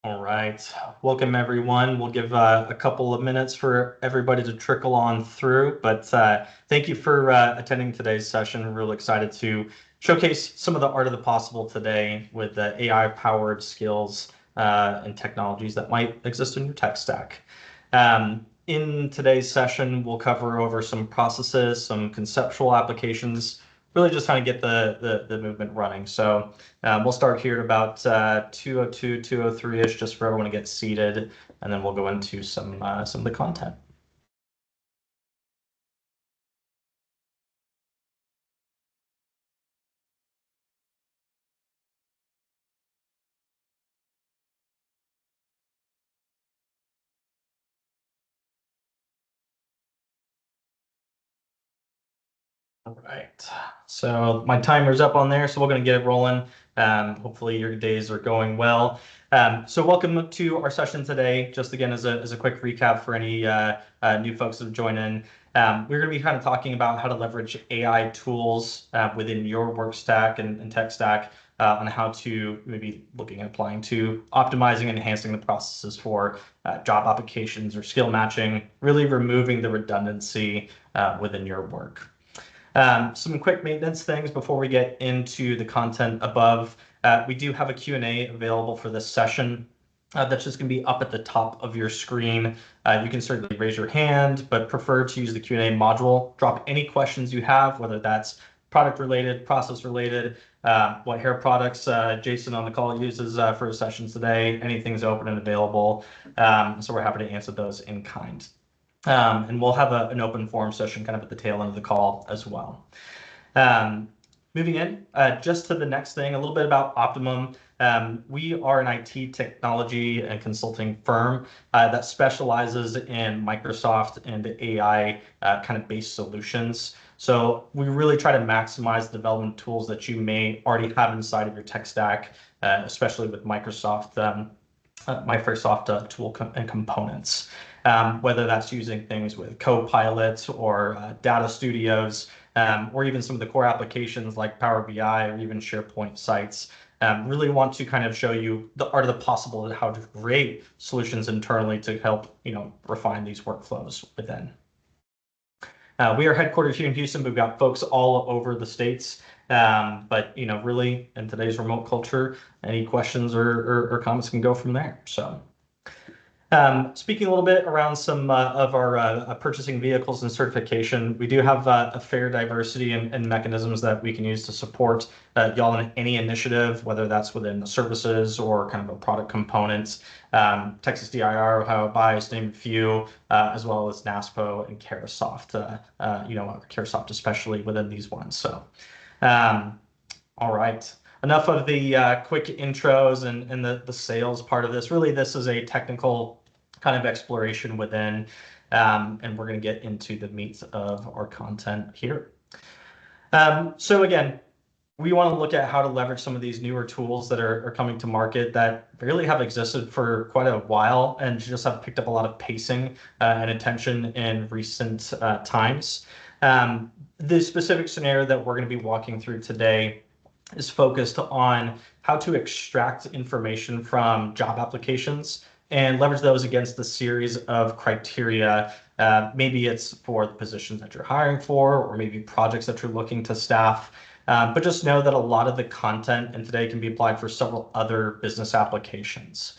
All right. Welcome, everyone. We'll give a couple of minutes for everybody to trickle on through, but thank you for attending today's session. We're really excited to showcase some of the art of the possible today with the AI-powered skills and technologies that might exist in your tech stack. In today's session, we'll cover over some processes, some conceptual applications, really just trying to get the movement running. So we'll start here at about 2:02, 2:03-ish, just for everyone to get seated, and then we'll go into some of the content. All right, so my timer's up on there, so we're going to get it rolling. Hopefully your days are going well. So welcome to our session today. Just again, as a quick recap for any new folks that have joined in, we're going to be kind of talking about how to leverage AI tools within your work stack and tech stack on how to maybe looking at applying to optimizing and enhancing the processes for job applications or skill matching, really removing the redundancy within your work. Some quick maintenance things before we get into the content above. We do have a Q&A available for this session. That's just going to be up at the top of your screen. You can certainly raise your hand, but prefer to use the Q&A module. Drop any questions you have, whether that's product related, process related, what hair products Jason on the call uses for his sessions today. Anything's open and available. So we're happy to answer those in kind. And we'll have an open forum session kind of at the tail end of the call as well. Moving in, just to the next thing, a little bit about Optimum. We are an IT technology and consulting firm that specializes in Microsoft and AI kind of based solutions. So we really try to maximize the development tools that you may already have inside of your tech stack, especially with Microsoft tool and components. Whether that's using things with Copilot or data studios, or even some of the core applications like Power BI or even SharePoint sites. Really want to kind of show you the art of the possible and how to create solutions internally to help refine these workflows within. We are headquartered here in Houston, but we've got folks all over the states. But really in today's remote culture, any questions or comments can go from there. So. Speaking a little bit around some of our purchasing vehicles and certification, we do have a fair diversity and mechanisms that we can use to support y'all in any initiative, whether that's within the services or kind of a product components. Texas DIR, Ohio Bias, name a few, as well as NASPO and Carahsoft, Carahsoft especially within these ones. So, all right. Enough of the quick intros and the sales part of this. Really, this is a technical kind of exploration within, and we're going to get into the meat of our content here. So again, we want to look at how to leverage some of these newer tools that are coming to market that really have existed for quite a while and just have picked up a lot of pacing and attention in recent times. The specific scenario that we're going to be walking through today is focused on how to extract information from job applications and leverage those against the series of criteria. Maybe it's for the positions that you're hiring for, or maybe projects that you're looking to staff. But just know that a lot of the content in today can be applied for several other business applications.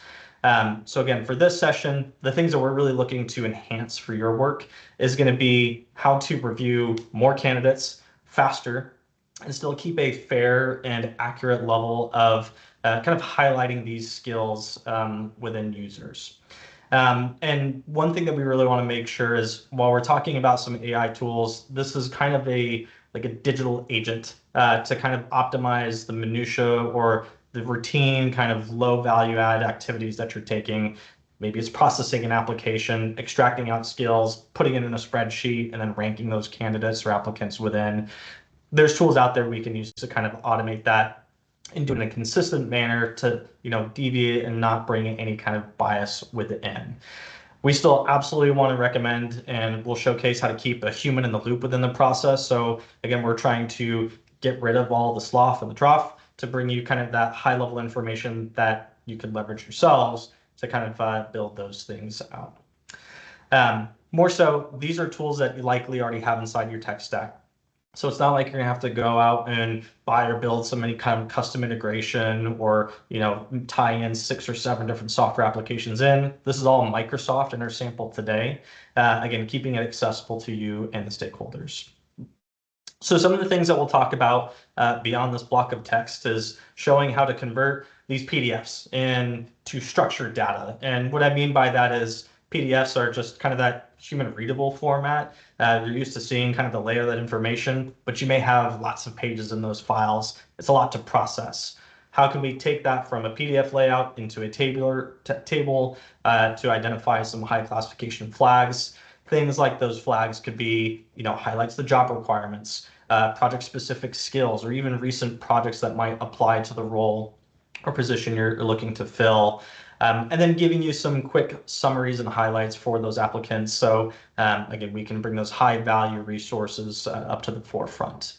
So again, for this session, the things that we're really looking to enhance for your work is going to be how to review more candidates faster and still keep a fair and accurate level of kind of highlighting these skills within users. And one thing that we really want to make sure is while we're talking about some AI tools, this is kind of like a digital agent to kind of optimize the minutia or the routine kind of low value add activities that you're taking. Maybe it's processing an application, extracting out skills, putting it in a spreadsheet, and then ranking those candidates or applicants within. There's tools out there we can use to kind of automate that and do it in a consistent manner to deviate and not bring any kind of bias within. We still absolutely want to recommend, and we'll showcase how to keep a human in the loop within the process. So again, we're trying to get rid of all the sloth and the trough to bring you kind of that high level information that you could leverage yourselves to kind of build those things out. More so, these are tools that you likely already have inside your tech stack. So it's not like you're gonna have to go out and buy or build some any kind of custom integration or tie in 6 or 7 different software applications in. This is all Microsoft in our sample today. Again, keeping it accessible to you and the stakeholders. So some of the things that we'll talk about beyond this block of text is showing how to convert these PDFs into structured data. And what I mean by that is PDFs are just kind of that human readable format. You're used to seeing kind of the layer of that information, but you may have lots of pages in those files. It's a lot to process. How can we take that from a PDF layout into a table to identify some high classification flags? Things like those flags could be, highlights the job requirements, project-specific skills, or even recent projects that might apply to the role or position you're looking to fill. And then giving you some quick summaries and highlights for those applicants. So again, we can bring those high value resources up to the forefront.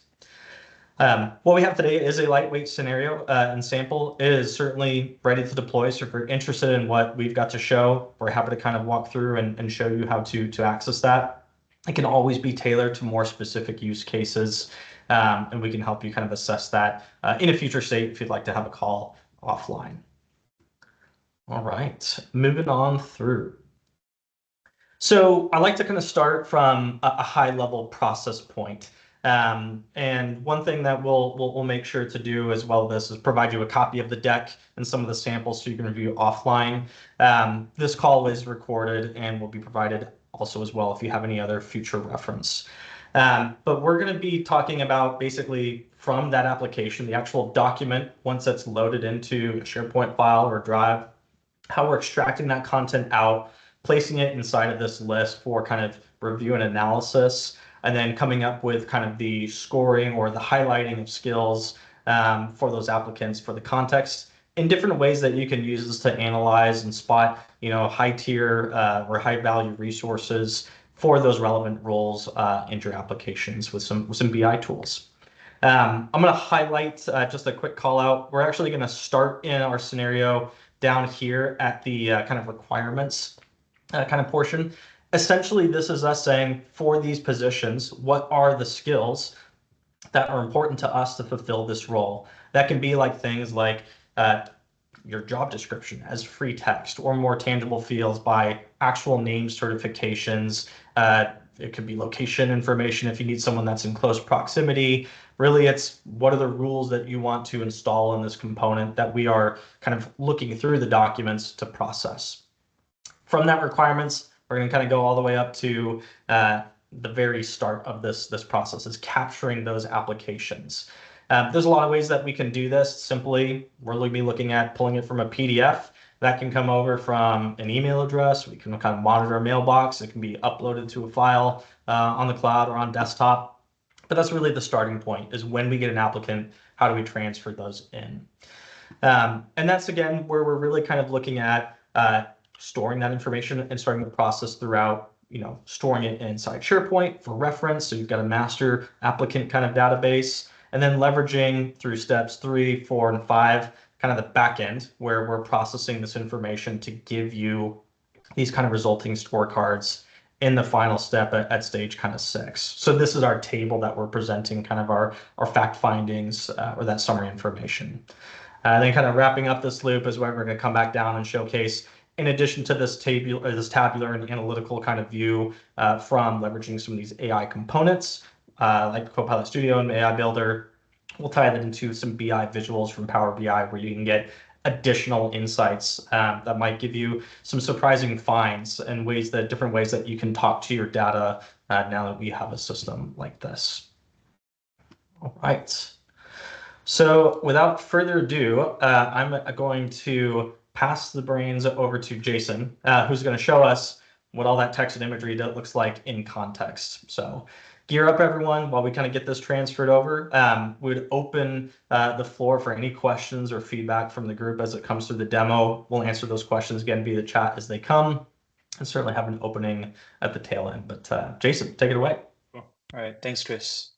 What we have today is a lightweight scenario and sample. It is certainly ready to deploy. So if you're interested in what we've got to show, we're happy to kind of walk through and show you how to access that. It can always be tailored to more specific use cases, and we can help you kind of assess that in a future state if you'd like to have a call offline. All right, moving on through. So I like to kind of start from a high level process point. And one thing that we'll make sure to do as well as this is provide you a copy of the deck and some of the samples so you can review offline. This call is recorded and will be provided also as well if you have any other future reference. But we're going to be talking about basically from that application, the actual document, once it's loaded into a SharePoint file or Drive, how we're extracting that content out, placing it inside of this list for kind of review and analysis, and then coming up with kind of the scoring or the highlighting of skills for those applicants for the context in different ways that you can use this to analyze and spot, high tier or high value resources for those relevant roles in your applications with some BI tools. I'm going to highlight just a quick call out. We're actually going to start in our scenario down here at the kind of requirements kind of portion. Essentially, this is us saying for these positions, what are the skills that are important to us to fulfill this role? That can be like things like your job description as free text or more tangible fields by actual name certifications. It could be location information if you need someone that's in close proximity. Really, it's what are the rules that you want to install in this component that we are kind of looking through the documents to process. From that requirements, we're going to kind of go all the way up to the very start of this process is capturing those applications. There's a lot of ways that we can do this. Simply, we're going to be looking at pulling it from a PDF. That can come over from an email address. We can kind of monitor a mailbox. It can be uploaded to a file on the cloud or on desktop. But that's really the starting point is when we get an applicant, how do we transfer those in? And that's, again, where we're really kind of looking at storing that information and starting the process throughout, storing it inside SharePoint for reference. So you've got a master applicant kind of database, and then leveraging through steps 3, 4, and 5, kind of the back end where we're processing this information to give you these kind of resulting scorecards in the final step at stage kind of 6. So this is our table that we're presenting kind of our fact findings or that summary information. Then kind of wrapping up this loop is where we're going to come back down and showcase, in addition to this tabular and analytical kind of view from leveraging some of these AI components like Copilot Studio and AI Builder, we'll tie that into some BI visuals from Power BI where you can get additional insights that might give you some surprising finds and different ways that you can talk to your data now that we have a system like this. All right. So without further ado, I'm going to pass the brains over to Jason, who's going to show us what all that text and imagery looks like in context. So gear up, everyone, while we kind of get this transferred over. We would open the floor for any questions or feedback from the group as it comes through the demo. We'll answer those questions again via the chat as they come, and certainly have an opening at the tail end. But Jason, take it away. Cool. All right, thanks, Chris.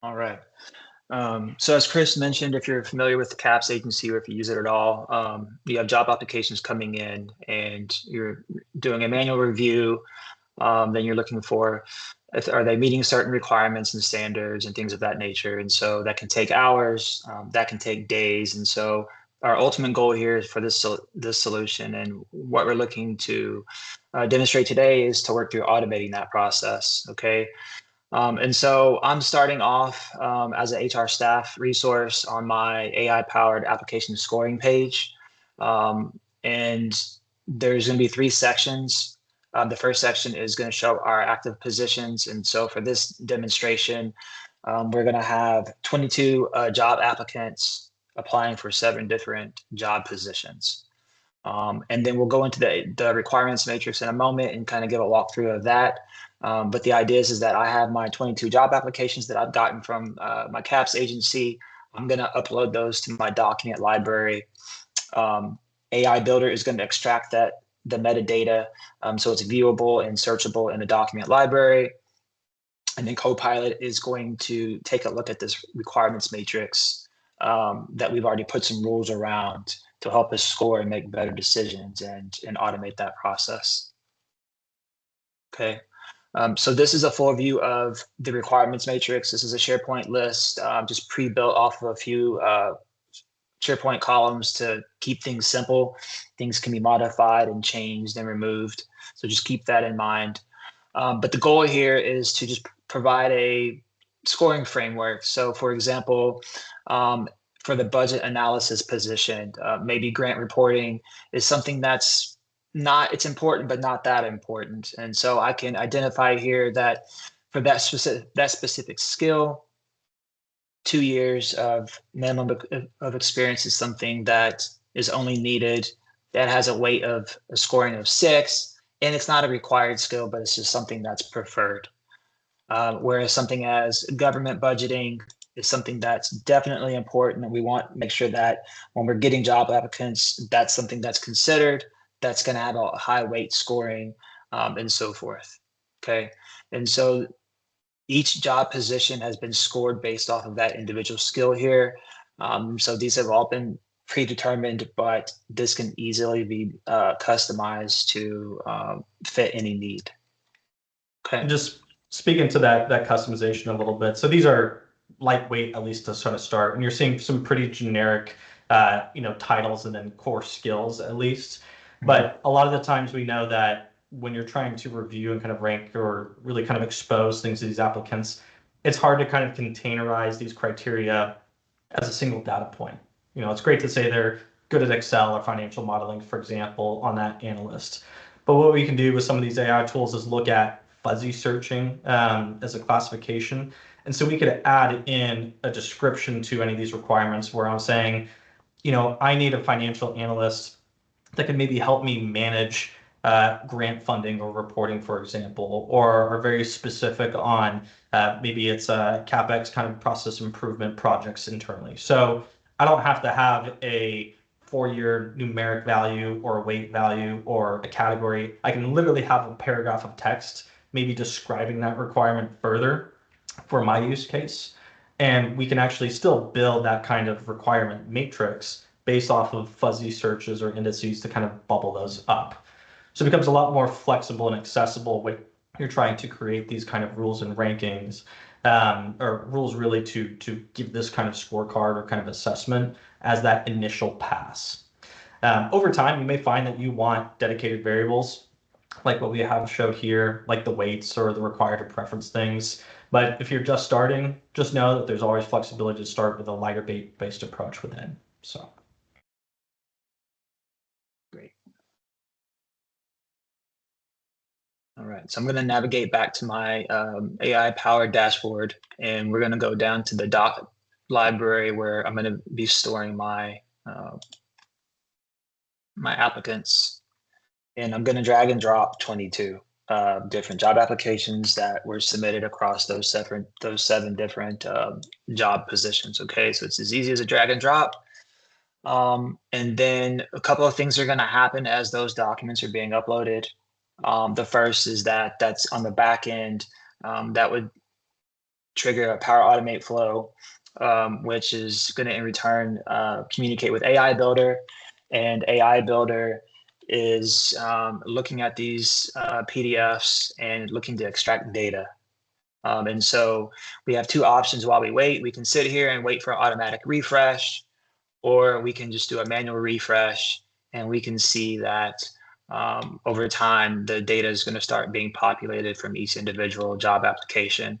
All right. So as Chris mentioned, if you're familiar with the CAPS agency or if you use it at all, you have job applications coming in and you're doing a manual review. Then you're looking for, are they meeting certain requirements and standards and things of that nature? And so that can take hours, that can take days. And so our ultimate goal here is for this solution, and what we're looking to demonstrate today is to work through automating that process. Okay. And so I'm starting off as an HR staff resource on my AI-powered application scoring page. And there's going to be 3 sections. The first section is going to show our active positions. And so for this demonstration, we're going to have 22 job applicants applying for 7 different job positions. And then we'll go into the requirements matrix in a moment and kind of give a walkthrough of that. But the idea is that I have my 22 job applications that I've gotten from my CAPS agency. I'm going to upload those to my document library. AI Builder is going to extract the metadata, so it's viewable and searchable in the document library. And then Copilot is going to take a look at this requirements matrix that we've already put some rules around to help us score and make better decisions and automate that process. Okay. So this is a full view of the requirements matrix. This is a SharePoint list, just pre-built off of a few SharePoint columns to keep things simple. Things can be modified and changed and removed. So just keep that in mind. But the goal here is to just provide a scoring framework. So for example, for the budget analysis position, maybe grant reporting is something that's it's important, but not that important. And so I can identify here that for that specific skill, 2 years of minimum of experience is something that is only needed, that has a weight of a scoring of 6, and it's not a required skill, but it's just something that's preferred. Whereas something as government budgeting is something that's definitely important, and we want to make sure that when we're getting job applicants, that's something that's considered, that's going to have a high weight scoring, and so forth. Okay. And so each job position has been scored based off of that individual skill here. So these have all been predetermined, but this can easily be customized to fit any need. Okay. And just speaking to that customization a little bit. So these are lightweight, at least to sort of start, and you're seeing some pretty generic, titles and then core skills at least. But a lot of the times we know that when you're trying to review and kind of rank or really kind of expose things to these applicants, it's hard to kind of containerize these criteria as a single data point. It's great to say they're good at Excel or financial modeling, for example, on that analyst. But what we can do with some of these AI tools is look at fuzzy searching as a classification. And so we could add in a description to any of these requirements where I'm saying, I need a financial analyst that can maybe help me manage grant funding or reporting, for example, or are very specific on maybe it's CapEx kind of process improvement projects internally. So I don't have to have a 4-year numeric value or a weight value or a category. I can literally have a paragraph of text, maybe describing that requirement further for my use case. And we can actually still build that kind of requirement matrix based off of fuzzy searches or indices to kind of bubble those up. So it becomes a lot more flexible and accessible when you're trying to create these kind of rules and rankings, or rules really to give this kind of scorecard or kind of assessment as that initial pass. Over time, you may find that you want dedicated variables like what we have showed here, like the weights or the required or preference things. But if you're just starting, just know that there's always flexibility to start with a lighter based approach within. So. Great. All right, so I'm going to navigate back to my AI-powered dashboard, and we're going to go down to the doc library where I'm going to be storing my my applicants, and I'm going to drag and drop 22 different job applications that were submitted across those 7 different job positions. Okay, so it's as easy as a drag and drop. And then a couple of things are going to happen as those documents are being uploaded. The first is that's on the back end. That would trigger a Power Automate flow, which is going to in return communicate with AI Builder, and AI Builder is looking at these PDFs and looking to extract data. And so we have two options while we wait. We can sit here and wait for an automatic refresh, or we can just do a manual refresh, and we can see that over time, the data is going to start being populated from each individual job application.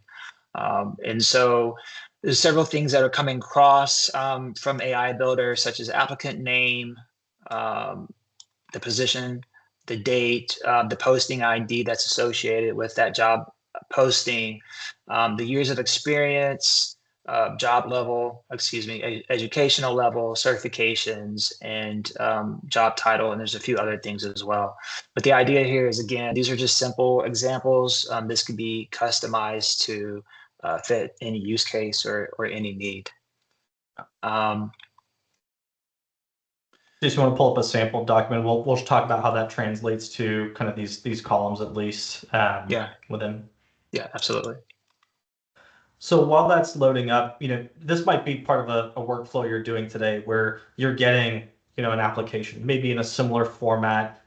And so there's several things that are coming across from AI Builder, such as applicant name, the position, the date, the posting ID that's associated with that job posting, the years of experience, job level, educational level, certifications, and job title. And there's a few other things as well. But the idea here is, again, these are just simple examples. This could be customized to fit any use case or any need. Just want to pull up a sample document. We'll talk about how that translates to kind of these columns at least. Within. Yeah, absolutely. So while that's loading up, this might be part of a workflow you're doing today where you're getting, an application, maybe in a similar format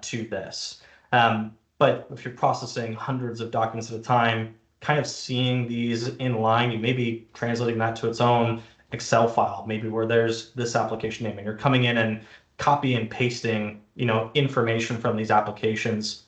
to this. But if you're processing hundreds of documents at a time, kind of seeing these in line, you may be translating that to its own Excel file, maybe where there's this application name, and you're coming in and copy and pasting, information from these applications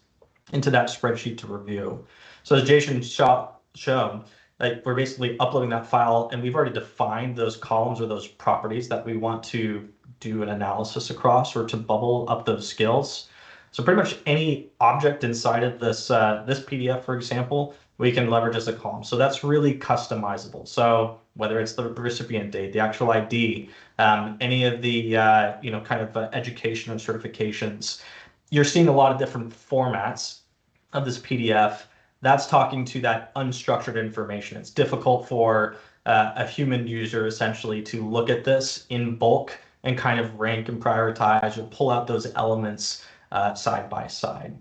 into that spreadsheet to review. So as Jason shown, like we're basically uploading that file, and we've already defined those columns or those properties that we want to do an analysis across or to bubble up those skills. So pretty much any object inside of this this PDF, for example, we can leverage as a column. So that's really customizable. So whether it's the recipient date, the actual ID, any of the kind of education or certifications, you're seeing a lot of different formats of this PDF. That's talking to that unstructured information. It's difficult for a human user essentially to look at this in bulk and kind of rank and prioritize or pull out those elements side by side.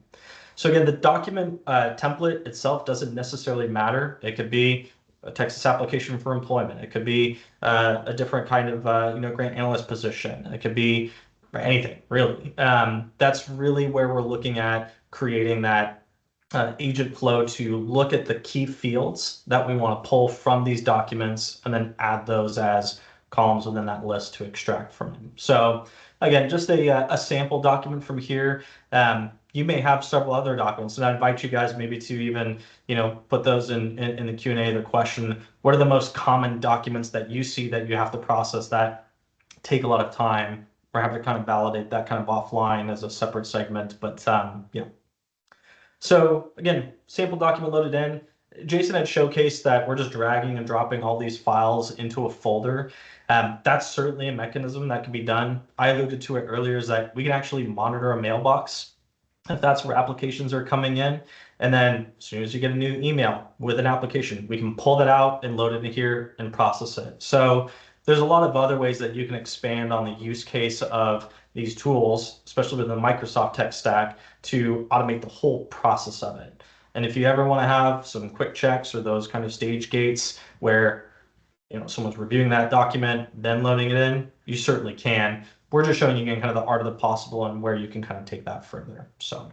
So again, the document template itself doesn't necessarily matter. It could be a Texas application for employment. It could be a different kind of grant analyst position. It could be anything really. That's really where we're looking at creating that agent flow to look at the key fields that we want to pull from these documents and then add those as columns within that list to extract from them. So again, just a sample document from here. You may have several other documents, and I invite you guys maybe to even put those in the Q&A, the question, what are the most common documents that you see that you have to process that take a lot of time, or have to kind of validate that kind of offline as a separate segment. But so again, sample document loaded in. Jason had showcased that we're just dragging and dropping all these files into a folder. That's certainly a mechanism that can be done. I alluded to it earlier, is that we can actually monitor a mailbox if that's where applications are coming in. And then as soon as you get a new email with an application, we can pull that out and load it in here and process it. So there's a lot of other ways that you can expand on the use case of these tools, especially with the Microsoft tech stack, to automate the whole process of it. And if you ever want to have some quick checks or those kind of stage gates where someone's reviewing that document, then loading it in, you certainly can. We're just showing you again kind of the art of the possible and where you can kind of take that further. So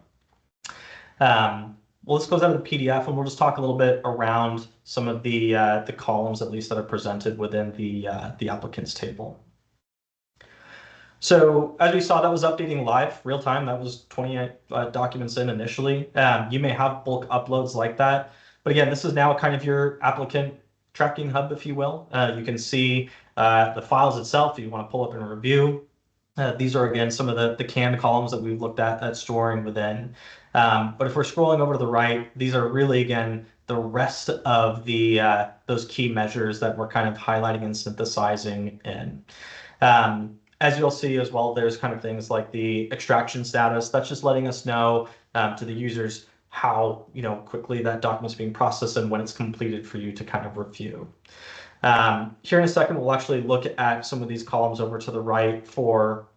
well, let's close out of the PDF, and we'll just talk a little bit around some of the columns, at least, that are presented within the applicants table. So as we saw, that was updating live, real time. That was 28 documents in initially. You may have bulk uploads like that. But again, this is now kind of your applicant tracking hub, if you will. You can see the files itself if you want to pull up and review. These are, again, some of the canned columns that we've looked at storing within. But if we're scrolling over to the right, these are really, again, the rest of those key measures that we're kind of highlighting and synthesizing in. As you'll see as well, there's kind of things like the extraction status. That's just letting us know to the users how quickly that document's being processed and when it's completed for you to kind of review. Here in a second, we'll actually look at some of these columns over to the right for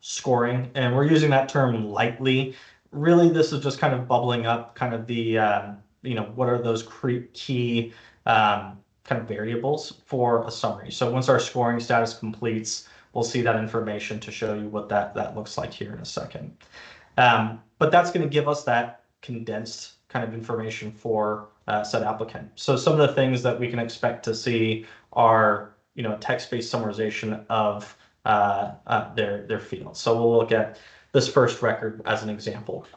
scoring, and we're using that term lightly. Really, this is just kind of bubbling up kind of the what are those key kind of variables for a summary. So once our scoring status completes, we'll see that information to show you what that looks like here in a second. But that's going to give us that condensed kind of information for said applicant. So some of the things that we can expect to see are, text-based summarization of their fields. So we'll look at this first record as an example.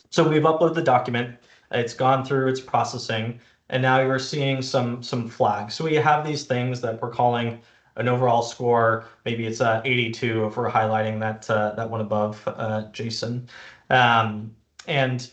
So we've uploaded the document, it's gone through its processing, and now you're seeing some flags. So we have these things that we're calling an overall score. Maybe it's 82 if we're highlighting that one above Jason. And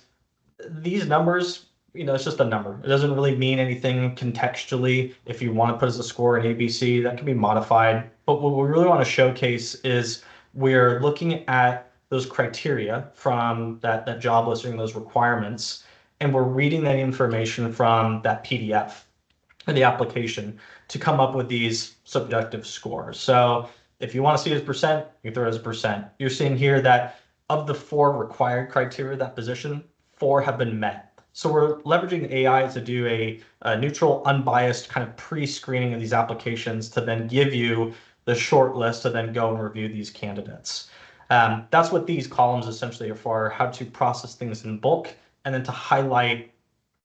these numbers, it's just a number. It doesn't really mean anything contextually. If you want to put as a score an ABC, that can be modified. But what we really want to showcase is we're looking at those criteria from that job listing, those requirements, and we're reading that information from that PDF or the application to come up with these subjective scores. So if you want to see it as percent, you throw it as a percent. You're seeing here that of the 4 required criteria of that position, 4 have been met. So we're leveraging AI to do a neutral, unbiased kind of pre-screening of these applications to then give you the short list to then go and review these candidates. That's what these columns essentially are for, how to process things in bulk and then to highlight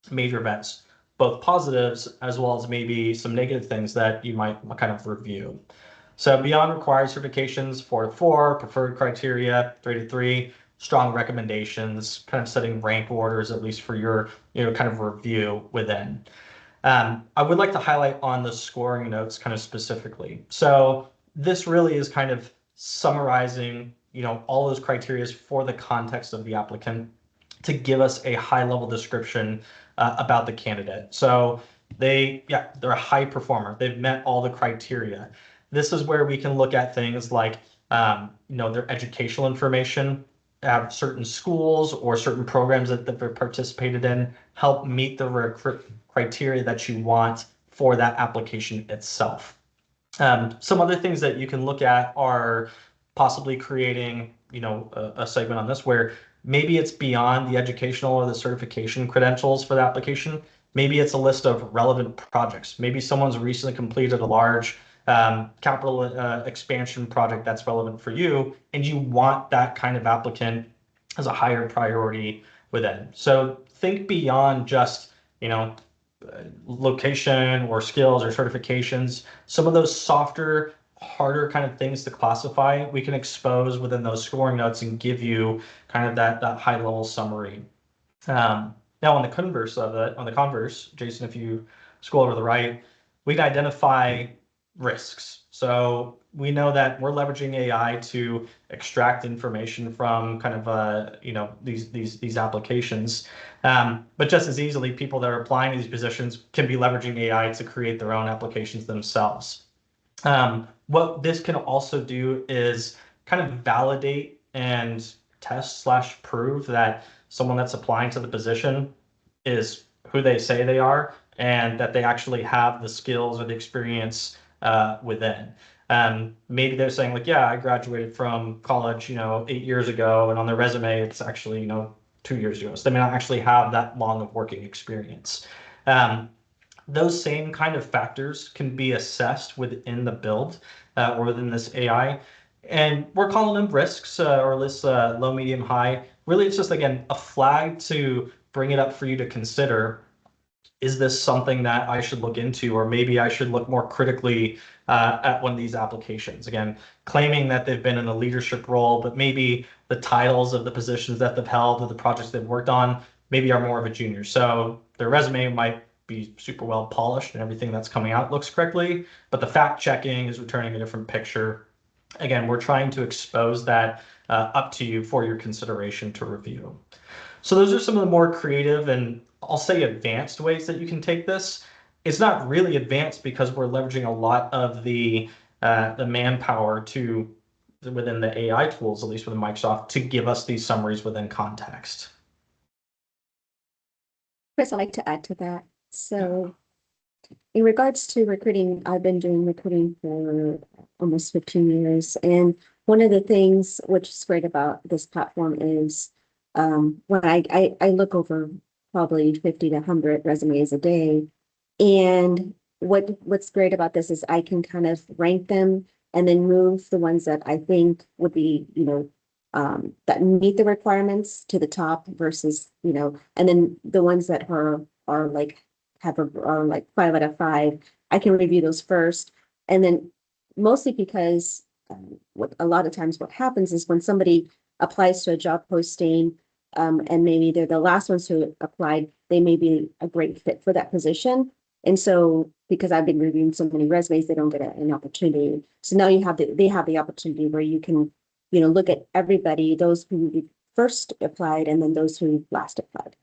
major events, both positives as well as maybe some negative things that you might kind of review. So beyond required certifications, 4 to 4, preferred criteria, 3 to 3, strong recommendations, kind of setting rank orders, at least for your kind of review within. I would like to highlight on the scoring notes kind of specifically. So this really is kind of summarizing, all those criteria for the context of the applicant to give us a high level description about the candidate. So they're a high performer. They've met all the criteria. This is where we can look at things like, their educational information, have certain schools or certain programs that they've participated in help meet the criteria that you want for that application itself. Some other things that you can look at are possibly creating, a segment on this where maybe it's beyond the educational or the certification credentials for the application. Maybe it's a list of relevant projects. Maybe someone's recently completed a large capital expansion project that's relevant for you, and you want that kind of applicant as a higher priority within. So think beyond just, location or skills or certifications. Some of those softer, harder kind of things to classify, we can expose within those scoring notes and give you kind of that high level summary. Now on the converse of it, Jason, if you scroll over to the right, we can identify risks. So we know that we're leveraging AI to extract information from kind of these applications, but just as easily, people that are applying to these positions can be leveraging AI to create their own applications themselves. What this can also do is kind of validate and test/prove that someone that's applying to the position is who they say they are and that they actually have the skills or the experience within. Maybe they're saying like, yeah, I graduated from college, 8 years ago, and on their resume, it's actually, 2 years ago. So they may not actually have that long of working experience. Those same kind of factors can be assessed within the build or within this AI. And we're calling them risks or this low, medium, high. Really, it's just, again, a flag to bring it up for you to consider. Is this something that I should look into, or maybe I should look more critically at one of these applications? Again, claiming that they've been in a leadership role, but maybe the titles of the positions that they've held or the projects they've worked on maybe are more of a junior. So their resume might be super well polished and everything that's coming out looks correctly, but the fact checking is returning a different picture. Again, we're trying to expose that up to you for your consideration to review. So those are some of the more creative and I'll say advanced ways that you can take this. It's not really advanced because we're leveraging a lot of the manpower within the AI tools, at least within Microsoft, to give us these summaries within context. Chris, I'd like to add to that. So in regards to recruiting, I've been doing recruiting for almost 15 years. And one of the things which is great about this platform is when I look over probably 50 to 100 resumes a day, And what's great about this is I can kind of rank them and then move the ones that I think would be, that meet the requirements to the top versus, and then the ones that are like are like 5 out of 5. I can review those first, and then mostly because what a lot of times what happens is when somebody applies to a job posting, and maybe they're the last ones who applied, they may be a great fit for that position. And so, because I've been reviewing so many resumes, they don't get an opportunity. So now they have the opportunity where you can, look at everybody, those who first applied and then those who last applied.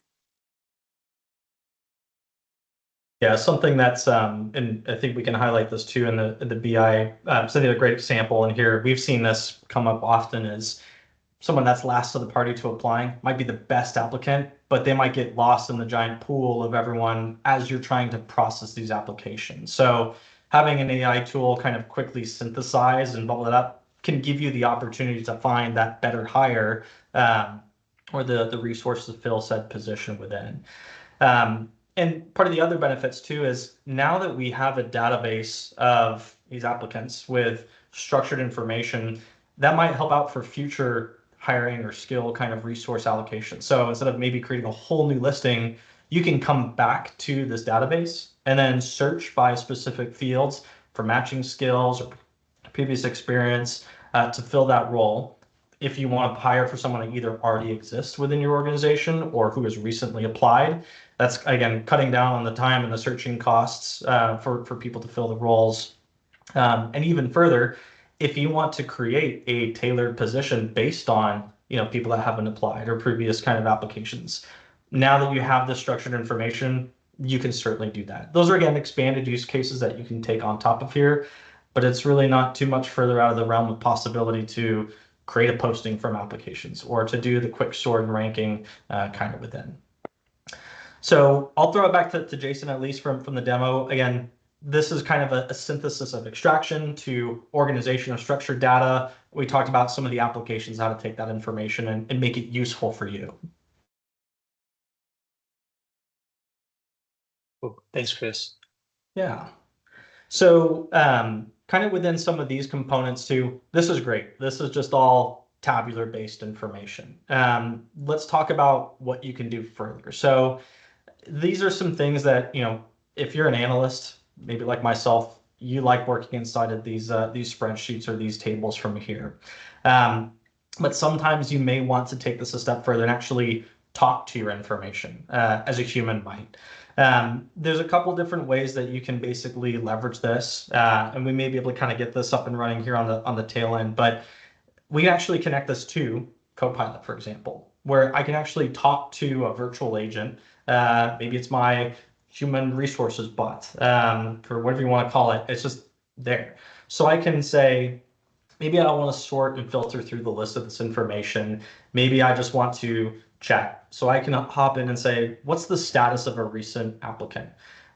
Yeah, something that's and I think we can highlight this too in the BI. Sending a great example in here. We've seen this come up often is someone that's last to the party to applying might be the best applicant, but they might get lost in the giant pool of everyone as you're trying to process these applications. So having an AI tool kind of quickly synthesize and bubble it up can give you the opportunity to find that better hire, or the resources to fill said position within. And part of the other benefits too is now that we have a database of these applicants with structured information, that might help out for future hiring or skill kind of resource allocation. So instead of maybe creating a whole new listing, you can come back to this database and then search by specific fields for matching skills or previous experience to fill that role. If you want to hire for someone that either already exists within your organization or who has recently applied, that's again cutting down on the time and the searching costs for people to fill the roles. And even further, if you want to create a tailored position based on people that haven't applied or previous kind of applications, now that you have the structured information, you can certainly do that. Those are again expanded use cases that you can take on top of here, but it's really not too much further out of the realm of possibility to create a posting from applications or to do the quick sort and ranking kind of within. So I'll throw it back to Jason, at least from the demo. Again, this is kind of a synthesis of extraction to organization of structured data. We talked about some of the applications, how to take that information and make it useful for you. Cool. Thanks, Chris. Yeah. So kind of within some of these components too, this is great. This is just all tabular based information. Let's talk about what you can do further. So these are some things that, if you're an analyst, maybe like myself, you like working inside of these spreadsheets or these tables from here. But sometimes you may want to take this a step further and actually talk to your information as a human might. There's a couple different ways that you can basically leverage this, and we may be able to kind of get this up and running here on the tail end, but we actually connect this to Copilot, for example, where I can actually talk to a virtual agent. Maybe it's my human resources bot, or whatever you want to call it. It's just there. So I can say, maybe I want to sort and filter through the list of this information. Maybe I just want to chat. So I can hop in and say, what's the status of a recent applicant?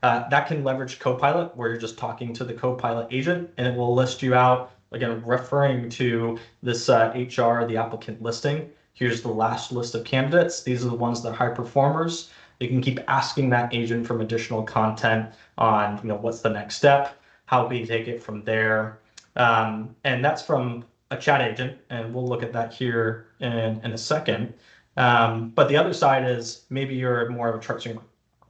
That can leverage Copilot, where you're just talking to the Copilot agent, and it will list you out, again, referring to this HR, the applicant listing. Here's the last list of candidates. These are the ones that are high performers. You can keep asking that agent from additional content on, what's the next step? How can you take it from there? And that's from a chat agent, and we'll look at that here in a second. But the other side is maybe you're more of a charts and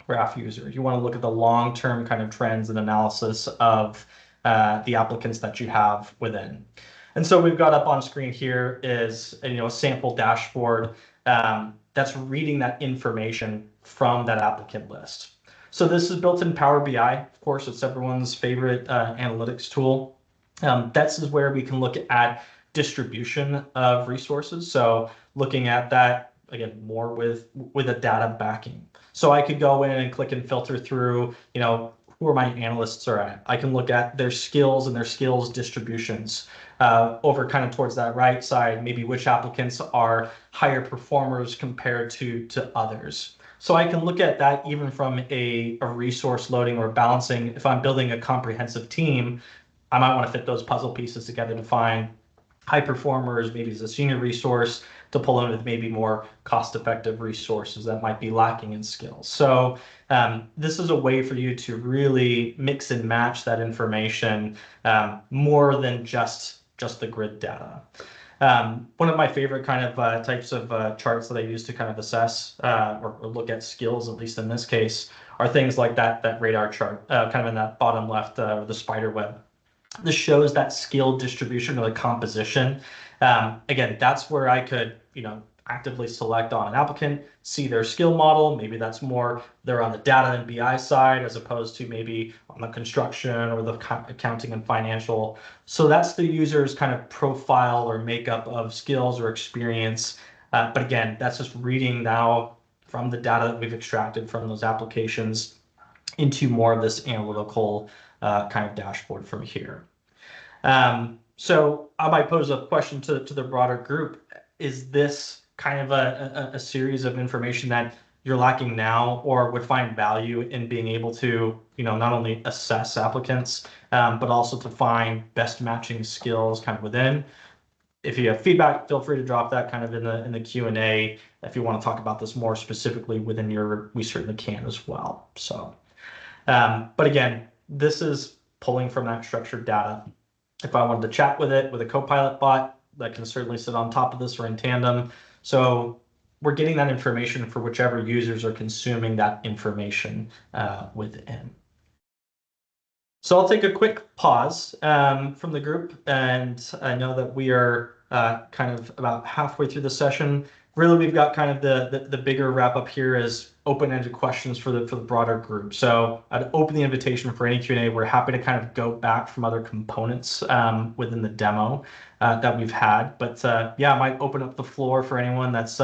graph user. You want to look at the long-term kind of trends and analysis of the applicants that you have within. And so we've got up on screen here is a sample dashboard that's reading that information from that applicant list. So this is built in Power BI. Of course, it's everyone's favorite analytics tool. This is where we can look at distribution of resources. So looking at that, again, more with a data backing. So I could go in and click and filter through, who are my analysts are at. I can look at their skills and their skills distributions over kind of towards that right side, maybe which applicants are higher performers compared to others. So I can look at that even from a resource loading or balancing. If I'm building a comprehensive team, I might want to fit those puzzle pieces together to find high performers, maybe as a senior resource, to pull in with maybe more cost-effective resources that might be lacking in skills. So this is a way for you to really mix and match that information more than just the grid data. One of my favorite kind of types of charts that I use to kind of assess or look at skills, at least in this case, are things like that radar chart, kind of in that bottom left, the spider web. This shows that skill distribution or the composition. Again, that's where I could, actively select on an applicant, see their skill model. Maybe that's more they're on the data and BI side as opposed to maybe on the construction or the accounting and financial. So that's the user's kind of profile or makeup of skills or experience. But again, that's just reading now from the data that we've extracted from those applications into more of this analytical kind of dashboard from here. So I might pose a question to the broader group. Is this kind of a series of information that you're lacking now or would find value in being able to, not only assess applicants, but also to find best matching skills kind of within? If you have feedback, feel free to drop that kind of in the Q&A. If you want to talk about this more specifically within we certainly can as well. So, but again, this is pulling from that structured data. If I wanted to chat with it with a Copilot bot, that can certainly sit on top of this or in tandem. So we're getting that information for whichever users are consuming that information within. So I'll take a quick pause from the group, and I know that we are kind of about halfway through the session. Really, we've got kind of the bigger wrap up here is open-ended questions for the broader group. So I'd open the invitation for any Q&A. We're happy to kind of go back from other components within the demo that we've had. But yeah, I might open up the floor for anyone that's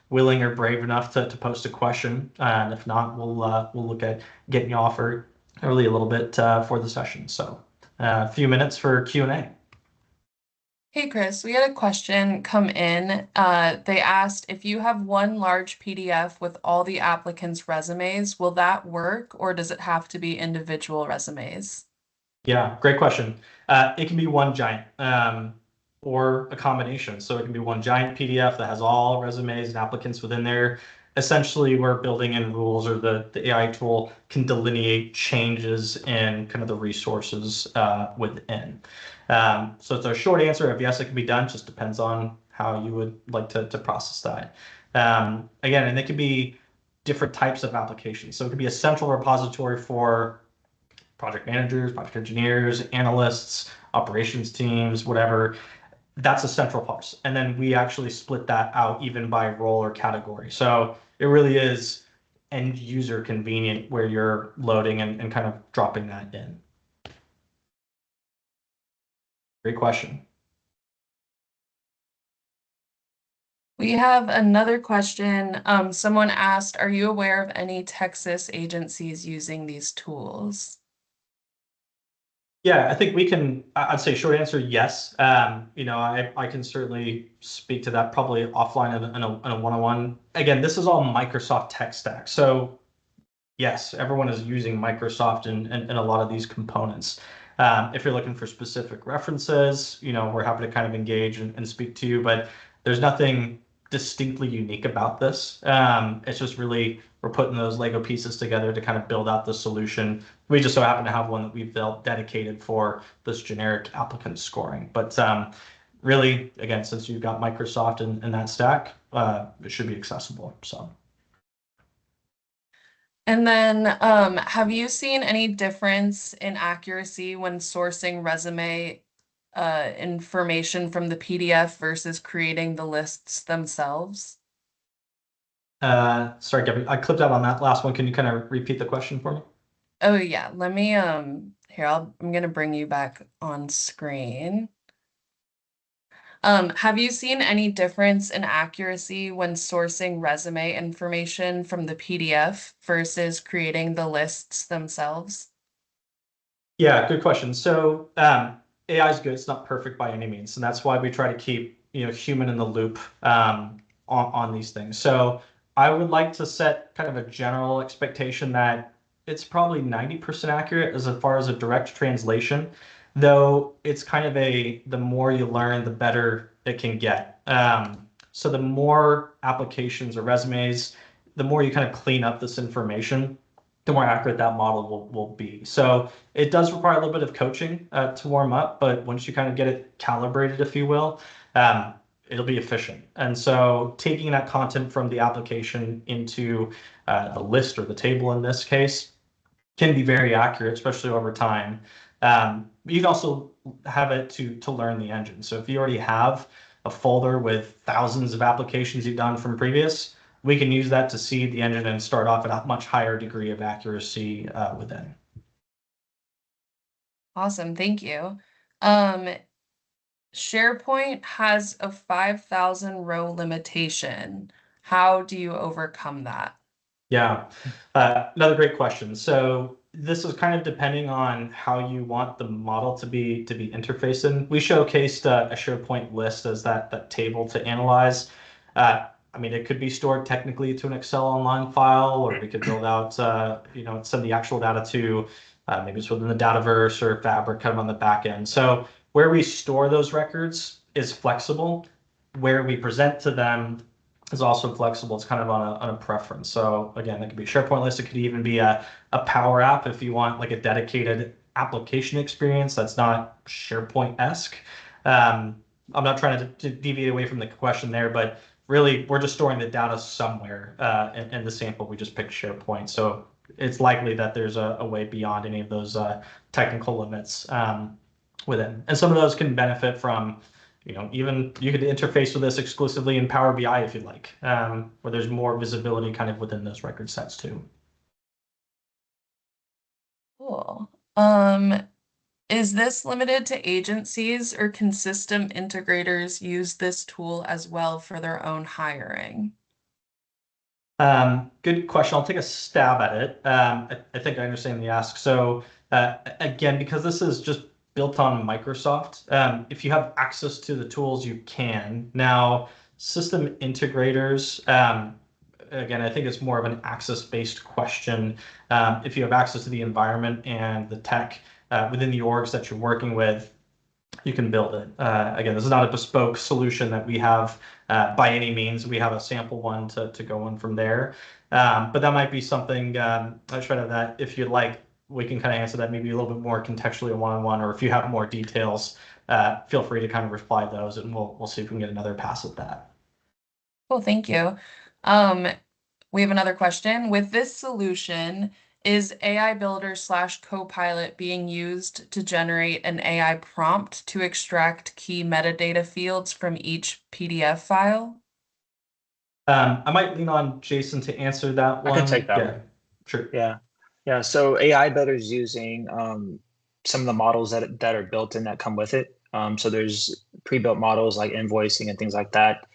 willing or brave enough to post a question. And if not, we'll look at getting you offered early a little bit for the session. So a few minutes for Q&A. Hey, Chris, we had a question come in. They asked, if you have one large PDF with all the applicants' resumes, will that work, or does it have to be individual resumes? Yeah, great question. It can be one giant or a combination. So it can be one giant PDF that has all resumes and applicants within there. Essentially, we're building in rules, or the AI tool can delineate changes in kind of the resources within. So it's a short answer of yes, it can be done. Just depends on how you would like to process that. Again, and it could be different types of applications. So it could be a central repository for project managers, project engineers, analysts, operations teams, whatever. That's a central part. And then we actually split that out even by role or category. So it really is end user convenient where you're loading and kind of dropping that in. Great question. We have another question. Someone asked, are you aware of any Texas agencies using these tools? Yeah, I think we can, I'd say short answer, yes. I can certainly speak to that probably offline in a one-on-one. Again, this is all Microsoft tech stack. So yes, everyone is using Microsoft in a lot of these components. If you're looking for specific references, we're happy to kind of engage and speak to you, but there's nothing distinctly unique about this. It's just really, we're putting those Lego pieces together to kind of build out the solution. We just so happen to have one that we've built dedicated for this generic applicant scoring. But really, again, since you've got Microsoft in that stack, it should be accessible. So. And then have you seen any difference in accuracy when sourcing resume information from the PDF versus creating the lists themselves? Sorry, Gabby, I clipped out on that last one. Can you kind of repeat the question for me? Oh yeah, let me here, I'm gonna bring you back on screen. Have you seen any difference in accuracy when sourcing resume information from the PDF versus creating the lists themselves? Yeah, good question. So AI is good. It's not perfect by any means, and that's why we try to keep human in the loop on these things. So I would like to set kind of a general expectation that it's probably 90% accurate as far as a direct translation, though it's kind of the more you learn, the better it can get. So the more applications or resumes, the more you kind of clean up this information, the more accurate that model will be. So it does require a little bit of coaching to warm up, but once you kind of get it calibrated, if you will, it'll be efficient. And so taking that content from the application into the list or the table in this case can be very accurate, especially over time. You can also have it to learn the engine. So if you already have a folder with thousands of applications you've done from previous, we can use that to seed the engine and start off at a much higher degree of accuracy within. Awesome, thank you. SharePoint has a 5,000 row limitation. How do you overcome that? Yeah, another great question. So this is kind of depending on how you want the model to be interfaced in. We showcased a SharePoint list as that table to analyze. I mean, it could be stored technically to an Excel online file, or we could build out, send the actual data to maybe it's within the Dataverse or Fabric kind of on the back end. So where we store those records is flexible. Where we present to them is also flexible. It's kind of on a preference. So again, it could be a SharePoint list. It could even be a Power App if you want like a dedicated application experience that's not SharePoint-esque. I'm not trying to deviate away from the question there, but really we're just storing the data somewhere in the sample. We just picked SharePoint. So it's likely that there's a way beyond any of those technical limits within. And some of those can benefit from even you could interface with this exclusively in Power BI if you'd like, where there's more visibility kind of within those record sets too. Cool. Is this limited to agencies, or can system integrators use this tool as well for their own hiring? Good question. I'll take a stab at it. I think I understand the ask. So again, because this is just built on Microsoft, if you have access to the tools, you can. Now, system integrators, again, I think it's more of an access-based question. If you have access to the environment and the tech within the orgs that you're working with, you can build it. Again, this is not a bespoke solution that we have by any means. We have a sample one to go on from there. But that might be something, that if you'd like, we can kind of answer that maybe a little bit more contextually one-on-one, or if you have more details, feel free to kind of reply those and we'll see if we can get another pass at that. Cool, thank you. We have another question. With this solution, is AI Builder / Copilot being used to generate an AI prompt to extract key metadata fields from each PDF file? I might lean on Jason to answer that one. I can take that one. Sure. Yeah. So AI Builder is using some of the models that are built in that come with it. So there's pre-built models like invoicing and things like that.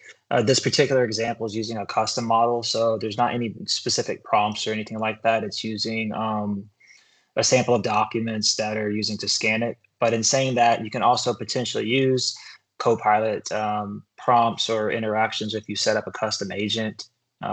This particular example is using a custom model, so there's not any specific prompts or anything like that. It's using a sample of documents that are using to scan it. But in saying that, you can also potentially use Copilot prompts or interactions if you set up a custom agent.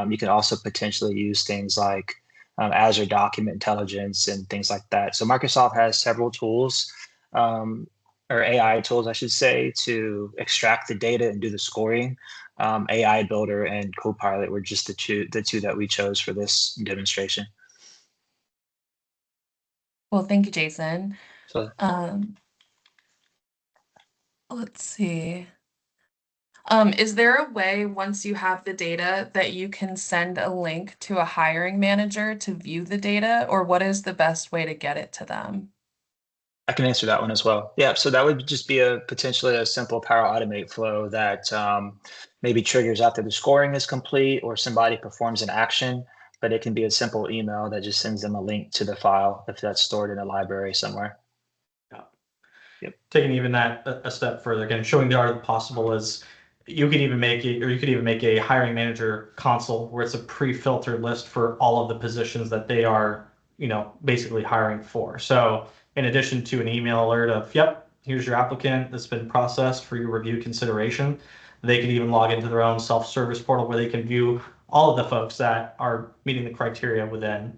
You can also potentially use things like Azure Document Intelligence and things like that. So Microsoft has several tools, or AI tools, I should say, to extract the data and do the scoring. AI Builder and Copilot were just the two that we chose for this demonstration. Well, thank you, Jason. So Let's see. Is there a way, once you have the data, that you can send a link to a hiring manager to view the data, or what is the best way to get it to them? I can answer that one as well. Yeah, so that would just be potentially a simple Power Automate flow that maybe triggers after the scoring is complete or somebody performs an action, but it can be a simple email that just sends them a link to the file if that's stored in a library somewhere. Yeah. Yep. Taking even that a step further, again, showing the art of the possible is you could even make a hiring manager console where it's a pre-filtered list for all of the positions that they are, basically hiring for. So in addition to an email alert of, yep, here's your applicant that's been processed for your review consideration, they can even log into their own self-service portal where they can view all of the folks that are meeting the criteria within.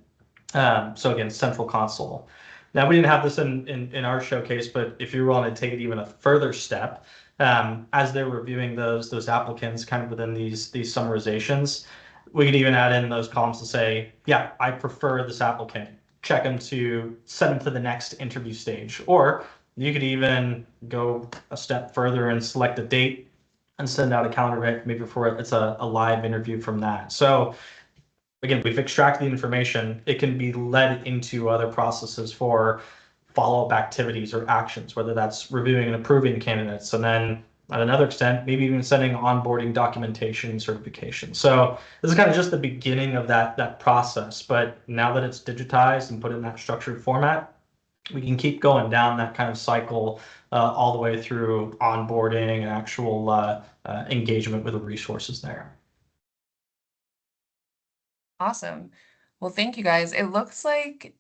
So again, central console. Now, we didn't have this in our showcase, but if you're willing to take it even a further step, as they're reviewing those applicants kind of within these summarizations, we could even add in those columns to say, yeah, I prefer this applicant. Check them to send them to the next interview stage. Or you could even go a step further and select a date and send out a calendar invite maybe before it's a live interview from that. So again, we've extracted the information. It can be led into other processes for follow-up activities or actions, whether that's reviewing and approving candidates, and then at another extent, maybe even sending onboarding documentation and certification. So this is kind of just the beginning of that process. But now that it's digitized and put in that structured format, we can keep going down that kind of cycle all the way through onboarding and actual engagement with the resources there. Awesome. Well, thank you guys. It looks like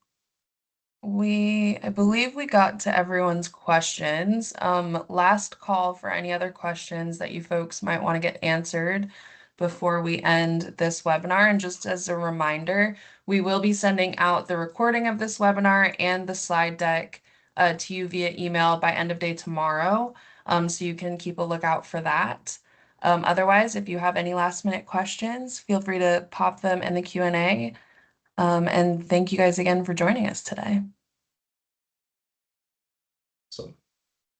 I believe we got to everyone's questions. Last call for any other questions that you folks might want to get answered before we end this webinar. And just as a reminder, we will be sending out the recording of this webinar and the slide deck to you via email by end of day tomorrow. So you can keep a lookout for that. Otherwise, if you have any last minute questions, feel free to pop them in the Q&A. And thank you guys again for joining us today. So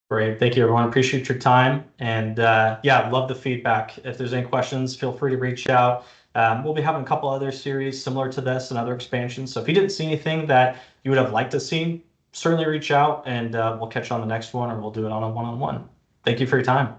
great. Thank you, everyone. Appreciate your time. And yeah, love the feedback. If there's any questions, feel free to reach out. We'll be having a couple other series similar to this and other expansions. So if you didn't see anything that you would have liked to see, certainly reach out and we'll catch you on the next one, or we'll do it on a one-on-one. Thank you for your time.